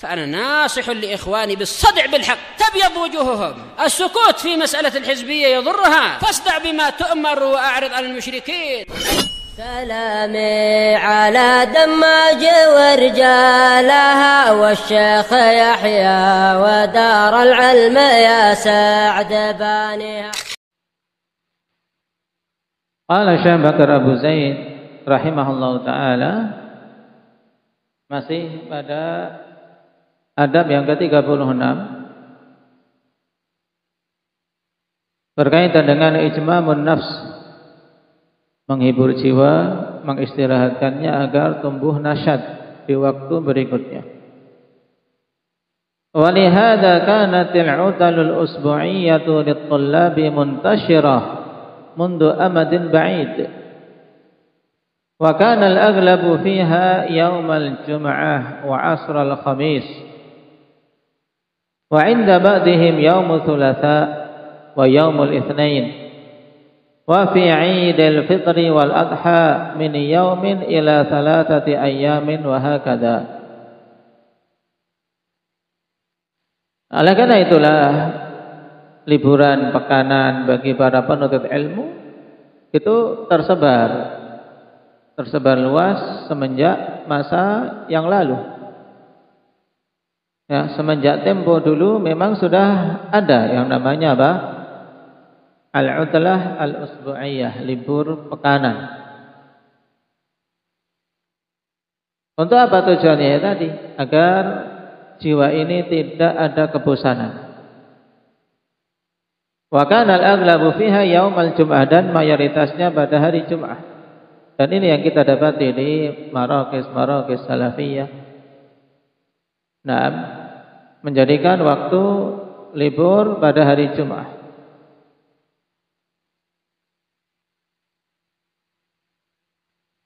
فأنا ناصح لإخواني بالصدع بالحق تبيض وجوههم. السكوت في مسألة الحزبية يضرها، فاصدع بما تؤمر وأعرض عن المشركين. سلامي على دماج ورجالها والشيخ يحيى ودار العلم يا سعد بانيها. Qala Syekh Bakar Abu Zaid rahimahullahu taala, masih pada adab yang ke-36 berkaitan dengan ijmamun nafs, menghibur jiwa, mengistirahatkannya agar tumbuh nasyad di waktu berikutnya. Walihada kanatil utalul usbu'iyyatu lit-tullabi muntashirah mundu amadin ba'id. Wa kana al-aghlabu fiha yawmal jum'ah wa 'asral khamis. Wa 'inda ba'dihim yawmul thulatha wa yawmul itsnain. Wa fi 'idil fitri wal adha min yawmin ila 3 ayyamin wa hakadha. Oleh karena itulah liburan pekanan bagi para penuntut ilmu itu tersebar luas semenjak masa yang lalu. Ya, semenjak tempo dulu memang sudah ada yang namanya apa? Al-utlah al-usbu'iyah, libur pekanan. Untuk apa tujuannya tadi? Agar jiwa ini tidak ada kebosanan. Wa kana al-aghlabu fiha yaumal jum'ah, dan mayoritasnya pada hari Jumat. Dan ini yang kita dapati di marakis salafiyah. Nah, menjadikan waktu libur pada hari Jumat.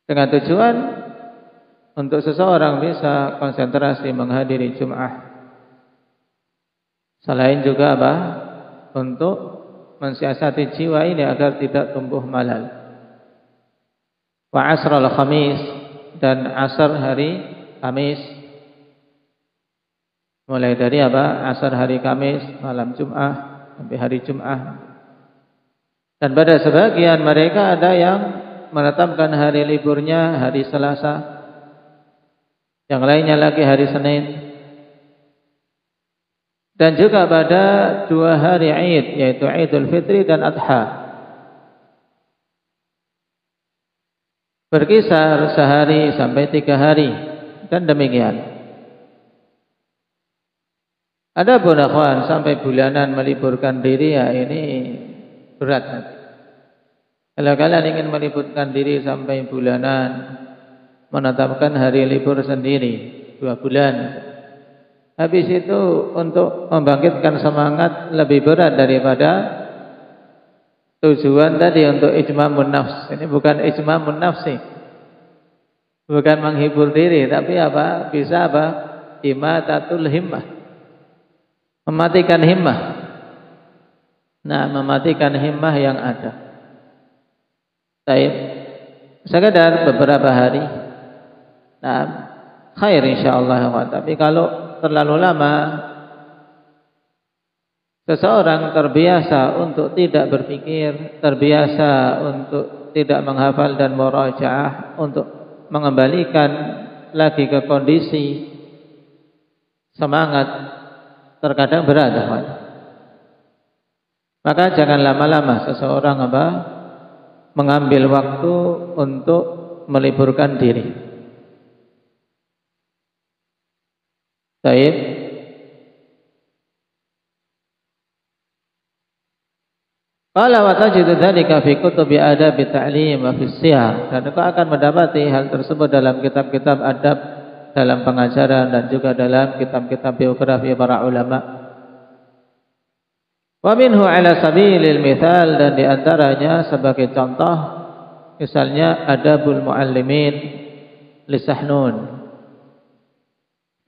Dengan tujuan untuk seseorang bisa konsentrasi menghadiri Jumat. Selain juga apa? Untuk mensiasati jiwa ini agar tidak tumbuh malal. Wa asral khamis, dan asar hari Kamis. Mulai dari apa? Asar hari Kamis, malam Jumat sampai hari Jumat. Dan pada sebagian mereka ada yang menetapkan hari liburnya hari Selasa, yang lainnya lagi hari Senin. Dan juga pada 2 hari Id, yaitu Idul Fitri dan Adha. Berkisar sehari sampai 3 hari, dan demikian. Ada pun akhwan sampai bulanan meliburkan diri, ya ini berat nanti. Kalau kalian ingin meliburkan diri sampai bulanan, menetapkan hari libur sendiri 2 bulan, habis itu untuk membangkitkan semangat lebih berat daripada tujuan tadi untuk ijmamun nafs. Ini bukan ijmamun nafsi, bukan menghibur diri, tapi apa? Bisa apa? Imatatul himmah, mematikan himmah. Nah, mematikan himmah yang ada. Baik, sekedar beberapa hari. Nah, khair insyaallah. Tapi kalau terlalu lama, seseorang terbiasa untuk tidak berpikir, terbiasa untuk tidak menghafal dan murajaah, untuk mengembalikan lagi ke kondisi semangat, terkadang berat. Maka jangan lama-lama seseorang apa? Mengambil waktu untuk meliburkan diri. Baik. Qala wa tajidu dzalika fi kutubi adab ta'lim wa fi siyar. Dan engkau akan mendapati hal tersebut dalam kitab-kitab adab, dalam pengajaran, dan juga dalam kitab-kitab biografi para ulama. Wa minhu ala sabilil mithal, dan diantaranya sebagai contoh, misalnya Adabul Muallimin li Sahnun.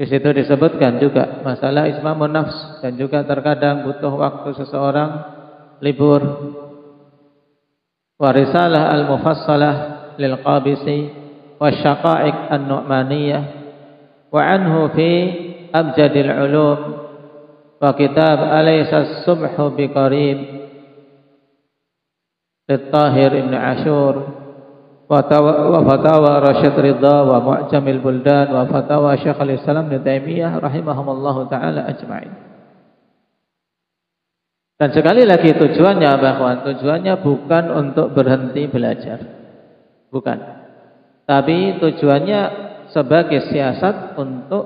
Di situ disebutkan juga masalah ismamun nafs, dan juga terkadang butuh waktu seseorang libur. Wa risalah al-mufassalah lil Qabisi wa syaqa'iq an-Nu'maniyah wa anhu fi abjadil ulum wa kitab alaysa subhu biqarib Tahir Ibn Ashur wa fatawa Rashid Ridha wa Mu'jamil Buldan wa fatawa Syekhul Islam Ibnu Taimiyah rahimahumullahu taala ajma'in. Dan sekali lagi tujuannya bahwa tujuannya bukan untuk berhenti belajar. Bukan. Tapi tujuannya sebagai siasat untuk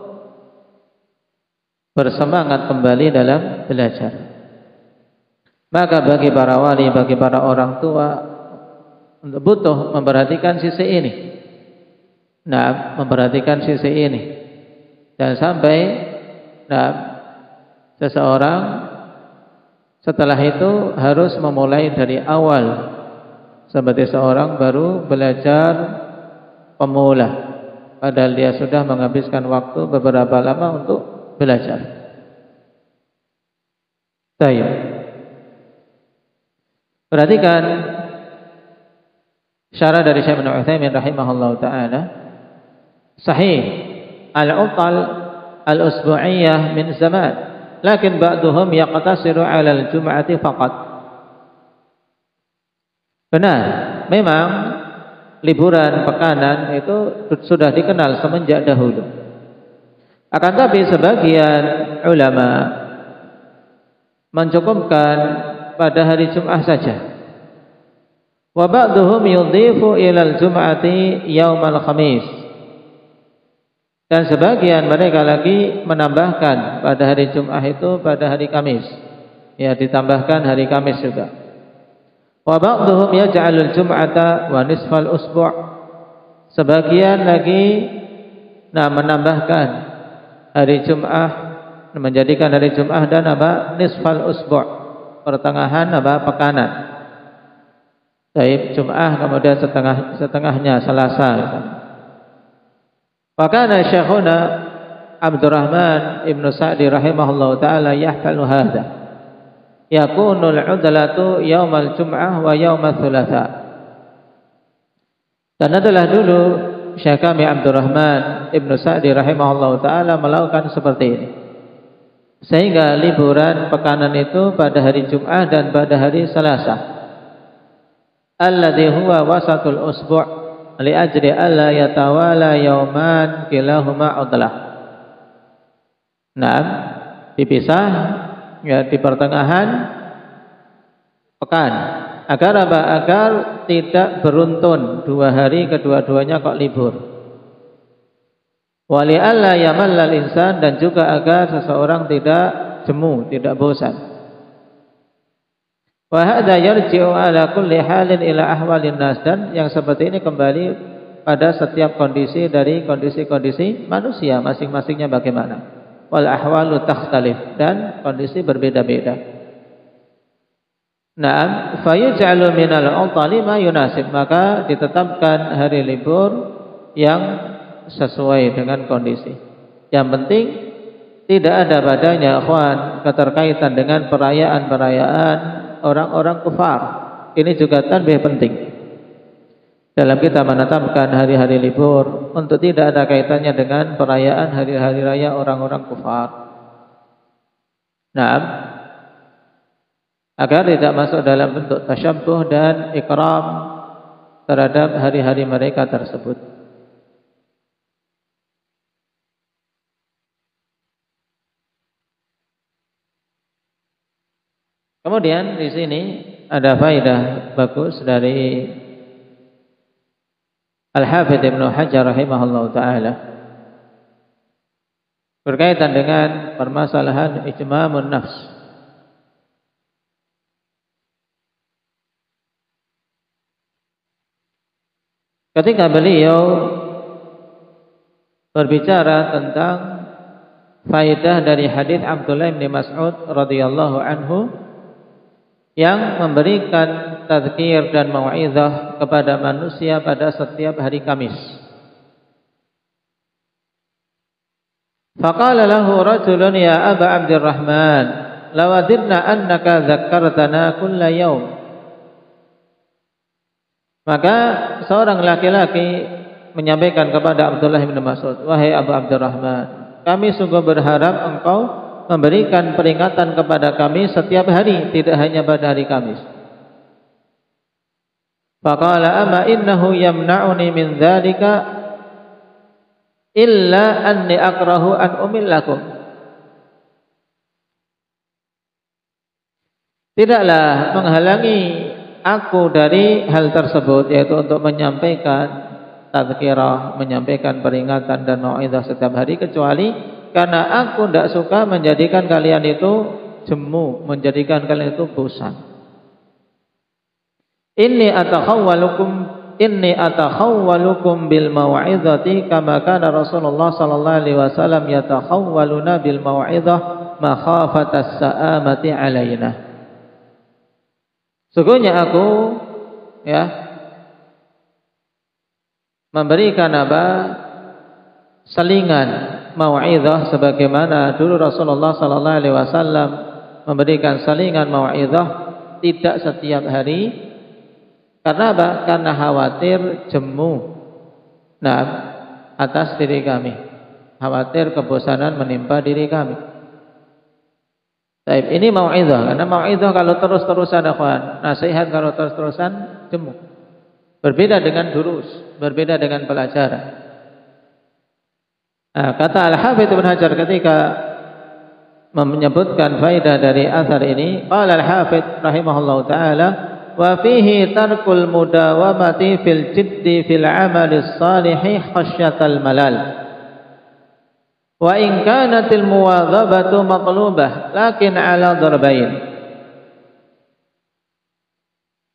bersemangat kembali dalam belajar. Maka bagi para wali, bagi para orang tua untuk butuh memperhatikan sisi ini. Nah, memperhatikan sisi ini. Dan sampai seseorang setelah itu harus memulai dari awal. Seperti seorang baru belajar pemula, padahal dia sudah menghabiskan waktu beberapa lama untuk belajar. Baik. Perhatikan syarah dari Syekh Ibnu Utsaimin rahimahullahu taala. Sahih al-utal al-usbu'iyyah min zaman, lakin ba'duhum yaqtasiru 'ala al-jum'ati faqat. Benar, memang liburan pekanan itu sudah dikenal semenjak dahulu. Akan tapi sebagian ulama mencukupkan pada hari Jumat saja. Wa ba'dhum yudhifu ila al-jum'ati yaumal khamis. Dan sebagian mereka lagi menambahkan pada hari Jumat itu pada hari Kamis. Ya, ditambahkan hari Kamis juga. Wa ba'dhum yaj'alul jum'ata wa nisfal usbu'. Sebagian lagi menambahkan hari Jumat, menjadikan hari Jumat dan nisfal usbu', pertengahan pekanan. Baik Jumat kemudian setengahnya Selasa. Fakana Syekhuna Abdurrahman Ibnu Sa'di rahimahullahu taala yahfalu hadza. Yakunul 'udlatu yaumal jum'ah wa yaumal thulatha. Dan adalah dulu Syekh kami Abdurrahman Ibnu Sa'di rahimahullahu taala melakukan seperti ini. Sehingga liburan pekanan itu pada hari Jumat dan pada hari Selasa. Alladhi huwa wasatul usbu' li ajri alla yatawala yauman kilahuma udlah. Nah, dipisah ya di pertengahan pekan. Agar apa? Agar tidak beruntun dua hari kedua-duanya kok libur. Wali alla yamallal insan, dan juga agar seseorang tidak jemu, tidak bosan. Wa hadza yarji'u ala kulli halin ila ahwalin nas, dan yang seperti ini kembali pada setiap kondisi dari kondisi-kondisi manusia masing-masingnya bagaimana. Wal ahwalu takhtalif, dan kondisi berbeda-beda. Naam, fa yaj'alu minal 'utali ma yunasib, maka ditetapkan hari libur yang sesuai dengan kondisi. Yang penting tidak ada padanya ikhwan keterkaitan dengan perayaan-perayaan orang-orang kufar. Ini juga tanbih penting dalam kita menetapkan hari-hari libur, untuk tidak ada kaitannya dengan perayaan hari-hari raya orang-orang kufar. Nah, agar tidak masuk dalam bentuk tasyabbuh dan ikram terhadap hari-hari mereka tersebut. Kemudian di sini ada faedah bagus dari Al-Hafidz Ibnu Hajar rahimahullahu taala berkaitan dengan permasalahan ijmamun nafs. Ketika beliau berbicara tentang faedah dari hadis Abdullah bin Mas'ud radhiyallahu anhu yang memberikan tadzkir dan mau'izah kepada manusia pada setiap hari Kamis. Faqala lahu rajulun ya Aba Abdurrahman, lawadinna annaka dzakkartana kulla yaum. Maka seorang laki-laki menyampaikan kepada Abdullah bin Mas'ud, wahai Abu Abdurrahman, kami sungguh berharap engkau memberikan peringatan kepada kami setiap hari, tidak hanya pada hari Kamis. Faqala ama innahu yamna'uni min dzalika illa anni akrahu an umillakum. Tidaklah menghalangi aku dari hal tersebut, yaitu untuk menyampaikan tadzkirah, menyampaikan peringatan dan mau'izah setiap hari, kecuali karena aku tidak suka menjadikan kalian itu jemu, menjadikan kalian itu bosan. Inni atakhawwalukum bil mau'izati kama kana Rasulullah sallallahu alaihi wasallam yatakhawwaluna bil mau'izah makhafatas sa'amati alaina. Sungguhnya aku memberikan selingan mau'izah sebagaimana dulu Rasulullah sallallahu alaihi wasallam memberikan selingan mau'izah tidak setiap hari. Karena apa? Karena khawatir jemu atas diri kami, khawatir kebosanan menimpa diri kami. Baik, ini mau'izah. Karena mau'izah kalau terus-terusan nasihat kalau terus-terusan jemu. Berbeda dengan durus, berbeda dengan pelajaran. Kata Al-Hafidz Ibnu Hajar ketika menyebutkan faedah dari athar ini, qala Al-Hafidz rahimahullahu taala, wa fihi tarkul mudawamati fil jiddi fil amali salihi khasyatal malal. Wa in kanatil muwadhabatu maqlubah lakin ala darbain.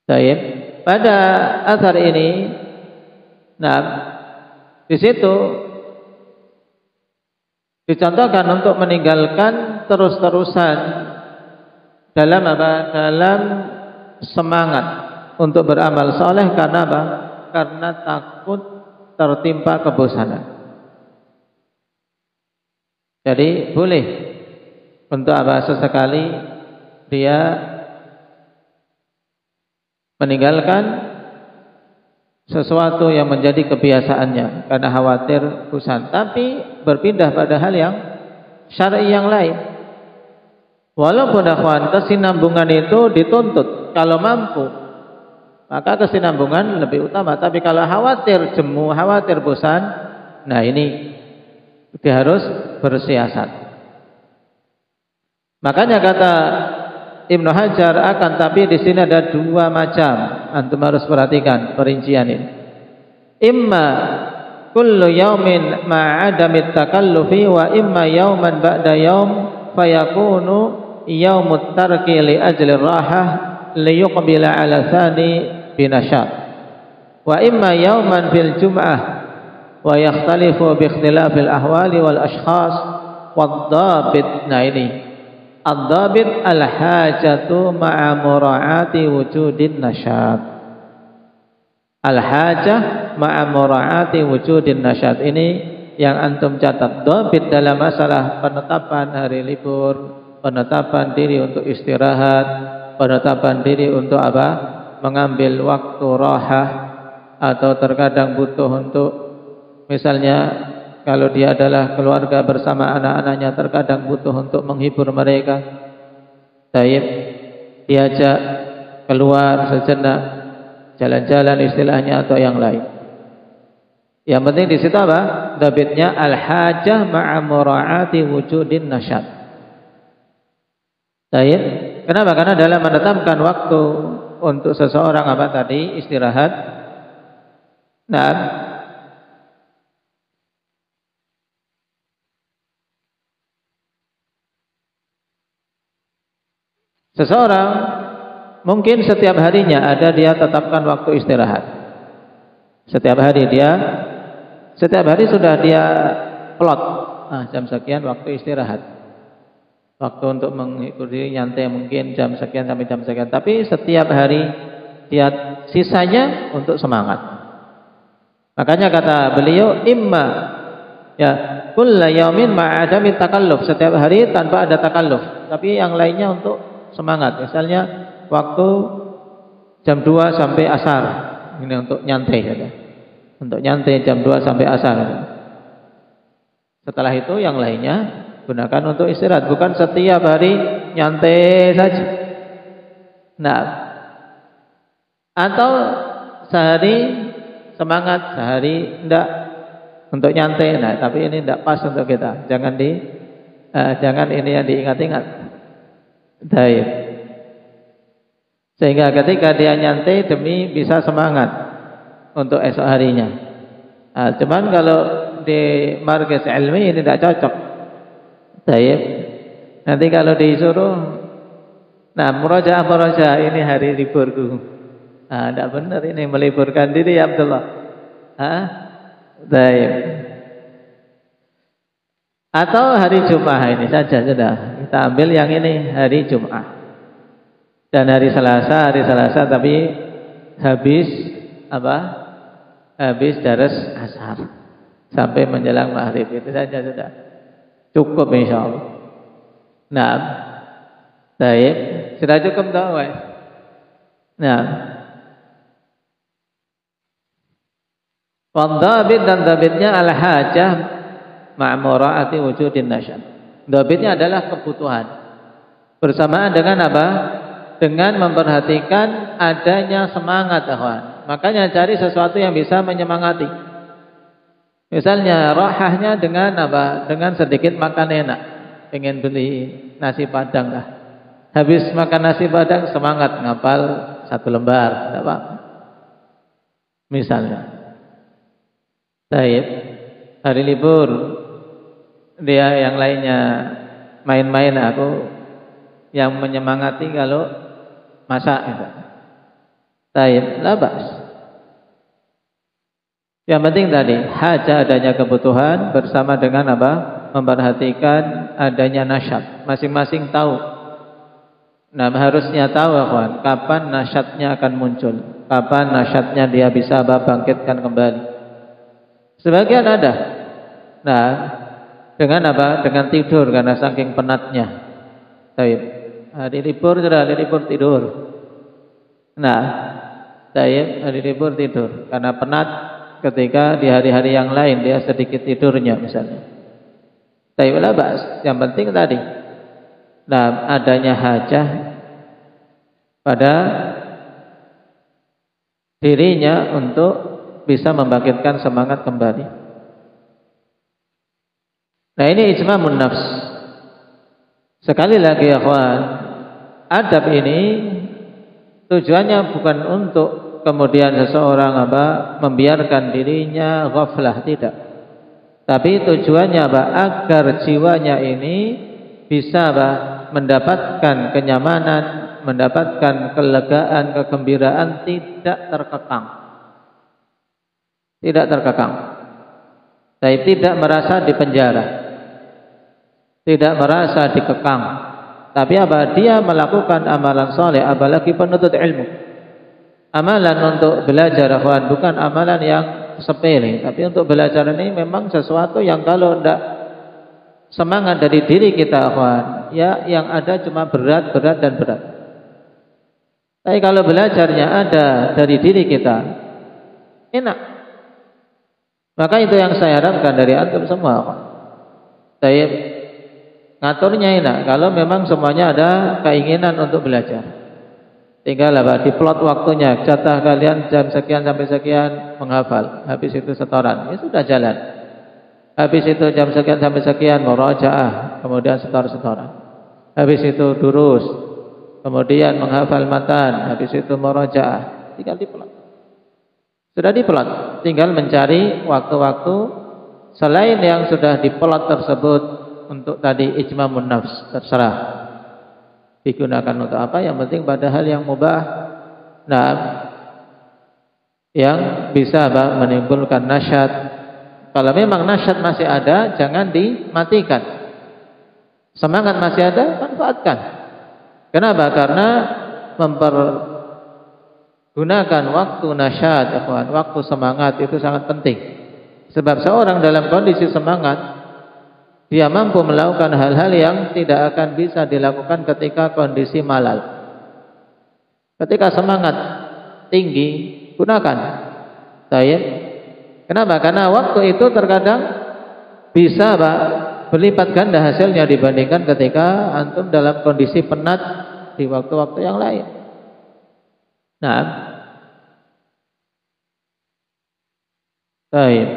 Baik, pada athar ini di situ dicontohkan untuk meninggalkan terus-terusan dalam apa? Dalam semangat untuk beramal soleh. Karena apa? Karena takut tertimpa kebosanan. Jadi boleh untuk apa? Sesekali dia meninggalkan sesuatu yang menjadi kebiasaannya karena khawatir bosan, tapi berpindah pada hal yang syar'i yang lain. Walaupun kesinambungan itu dituntut, kalau mampu maka kesinambungan lebih utama. Tapi kalau khawatir jemu, khawatir bosan, ini dia harus bersiasat. Makanya kata Ibnu Hajar, tapi di sini ada dua macam. Antum harus perhatikan perincian ini. Imma kullu yaumin ma'adamit takallufi wa imma yauman ba'da yaum fayakunu yaumut tarki li ajli rahah liyuqbila ala thani binasyat. Wa imma yauman fil jum'ah wa yakhtalifu bi ikhtilafil ahwali wal ashkhas wad-dhabit. Ini ad-dhabit al-hajatu ma'a mura'ati wujudin nasyat. Al-hajah ma'a mura'ati wujudin nasyat. Ini yang antum catat. Dhabit dalam masalah penetapan hari libur, penetapan diri untuk istirahat, penetapan diri untuk apa? Mengambil waktu rahah, atau terkadang butuh untuk, misalnya kalau dia adalah keluarga bersama anak-anaknya, terkadang butuh untuk menghibur mereka. Diajak keluar sejenak, jalan-jalan istilahnya atau yang lain. Yang penting di situ apa? Dhabitnya al-hajah ma'a mura'ati wujudin nasyat. Kenapa? Karena dalam menetapkan waktu untuk seseorang istirahat. Seseorang mungkin setiap harinya dia tetapkan waktu istirahat. Setiap hari sudah dia plot. Jam sekian waktu istirahat. Waktu untuk menghibur diri nyantai mungkin jam sekian sampai jam sekian. Tapi setiap hari dia sisanya untuk semangat. Makanya kata beliau, imma kulla yaumin ma'adami takalluf, setiap hari tanpa ada takalluf, tapi yang lainnya untuk semangat. Misalnya waktu jam 2 sampai asar, ini untuk nyantai saja. Untuk nyantai jam 2 sampai asar. Setelah itu yang lainnya gunakan untuk istirahat, bukan setiap hari nyantai saja. Nah, atau sehari semangat, sehari enggak untuk nyantai. Nah, tapi ini enggak pas untuk kita. Jangan ini yang diingat-ingat. Baik. Sehingga ketika dia nyantai demi bisa semangat untuk esok harinya. Nah, cuman kalau di markaz ilmi ini tidak cocok. Baik. Nanti kalau disuruh, nah murajaah ini hari liburku. Ah, tidak benar ini meliburkan diri ya Abdullah. Hah? Baik. Atau hari Jumat ini saja sudah. Kita ambil yang ini hari Jumat. Dan hari Selasa tapi habis apa? Habis daras asar sampai menjelang maghrib, itu saja sudah cukup insyaallah. Nah, baik, sudah cukup tahu ya. Nah, wadhabit dan dhabitnya al-hajah ma'mura'ati wujudin nasyad. Dhabitnya adalah kebutuhan bersamaan dengan apa? Dengan memperhatikan adanya semangat, akhwan. Makanya cari sesuatu yang bisa menyemangati. Misalnya rahahnya dengan apa? Dengan sedikit makan enak. Pengen beli nasi padang lah. Habis makan nasi padang semangat ngapal 1 lembar, tidak apa? Misalnya. Baik. Hari libur dia yang lainnya main-main, aku yang menyemangati kalau masak itu. Baik, labas. Yang penting tadi hajah adanya kebutuhan bersama dengan apa? Memperhatikan adanya nasyad. Masing-masing tahu. Nah, harusnya tahu kawan, kapan nasyadnya akan muncul, kapan nasyadnya dia bisa bangkitkan kembali. Sebagian ada. Nah, dengan apa? Dengan tidur karena saking penatnya. Baik. Hari libur sudah, hari libur tidur. Nah, hari libur tidur karena penat ketika di hari-hari yang lain dia sedikit tidurnya misalnya. Tapi labas, yang penting tadi. Nah, adanya hajah pada dirinya untuk bisa membangkitkan semangat kembali. Nah, ini ijmamun nafs. Sekali lagi ya kawan, adab ini tujuannya bukan untuk kemudian seseorang membiarkan dirinya ghaflah, tidak. Tapi tujuannya agar jiwanya ini bisa mendapatkan kenyamanan, mendapatkan kelegaan, kegembiraan, tidak terkekang. Tidak terkekang. Tapi tidak merasa dipenjara. Tidak merasa dikekang. Tapi dia melakukan amalan soleh, apalagi penuntut ilmu. Amalan untuk belajar, akhwan, bukan amalan yang sepele. Tapi untuk belajar ini memang sesuatu yang kalau tidak semangat dari diri kita, akhwan, ya yang ada cuma berat dan berat. Tapi kalau belajarnya ada dari diri kita, enak. Maka itu yang saya harapkan dari antum semua, akhwan. Saya ngaturnya enak kalau memang semuanya ada keinginan untuk belajar. Tinggal diplot waktunya, jatah kalian jam sekian sampai sekian menghafal, habis itu setoran, ya sudah jalan. Habis itu jam sekian sampai sekian murajaah, kemudian setoran. Habis itu durus, kemudian menghafal matan, habis itu murajaah, tinggal diplot. Sudah diplot, tinggal mencari waktu-waktu selain yang sudah diplot tersebut. Untuk tadi ijmamun nafs, terserah digunakan untuk apa, yang penting pada hal yang mubah, nah, yang bisa menimbulkan nasyad. Kalau memang nasyad masih ada, jangan dimatikan. Semangat masih ada, manfaatkan. Kenapa? Karena mempergunakan waktu nasyad, waktu semangat itu sangat penting. Sebab seorang dalam kondisi semangat, dia mampu melakukan hal-hal yang tidak akan bisa dilakukan ketika kondisi malal. Ketika semangat tinggi, gunakan. Kenapa? Karena waktu itu terkadang bisa Pak berlipat ganda hasilnya dibandingkan ketika antum dalam kondisi penat di waktu-waktu yang lain. Nah, baik.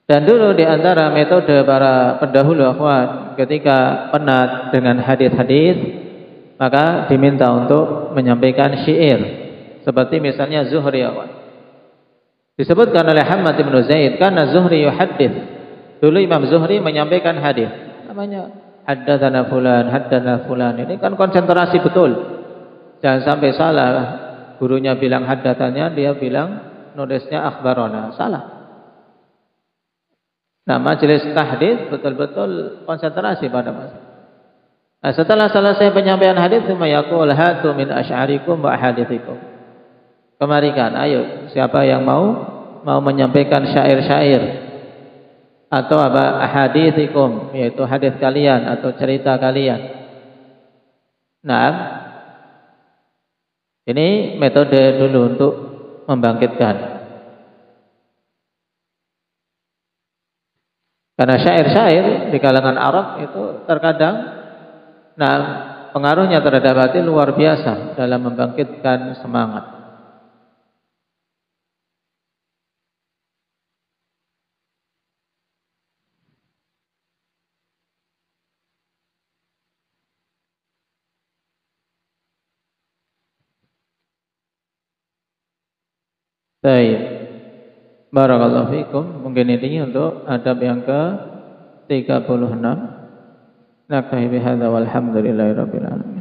Dan dulu di antara metode para pendahulu akhwat ketika penat dengan hadis-hadis, maka diminta untuk menyampaikan syair. Seperti misalnya Zuhri akhwat. Disebutkan oleh Hamad bin Zaid, karena Zuhri yuhaddits. Dulu Imam Zuhri menyampaikan hadis. Namanya haddatsana fulan, haddatsana fulan. Ini kan konsentrasi betul. Jangan sampai salah. Gurunya bilang haddatsanya, dia bilang nulisnya akhbarona. Salah. Nah, majelis tahdits betul-betul konsentrasi pada masa. Nah, setelah selesai penyampaian hadis, yaqul hatu min asy'arikum wa ahadithikum. Kemarikan, ayo siapa yang mau menyampaikan syair-syair atau apa ahadithikum, yaitu hadis kalian atau cerita kalian. Nah, ini metode dulu untuk membangkitkan. Karena syair-syair di kalangan Arab itu terkadang, nah, pengaruhnya terhadap hati luar biasa dalam membangkitkan semangat. Baik. Barakallahu fikum. Mungkin ini untuk adab yang ke-36. Naktahi bihadza walhamdulillahi rabbil alamin.